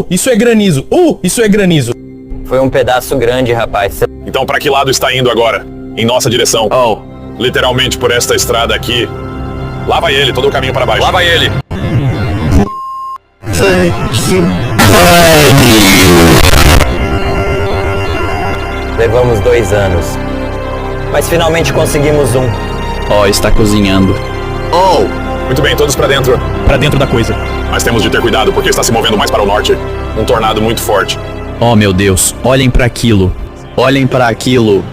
Isso é granizo. Isso é granizo. Foi um pedaço grande, rapaz. Então pra que lado está indo agora? Em nossa direção. Oh. Literalmente por esta estrada aqui. Lá vai ele, todo o caminho para baixo. Lá vai ele. Levamos 2 anos. Mas finalmente conseguimos um. Oh, está cozinhando. Oh! Muito bem, todos pra dentro. Pra dentro da coisa. Mas temos de ter cuidado porque está se movendo mais para o norte. Um tornado muito forte. Oh, meu Deus. Olhem para aquilo. Olhem para aquilo.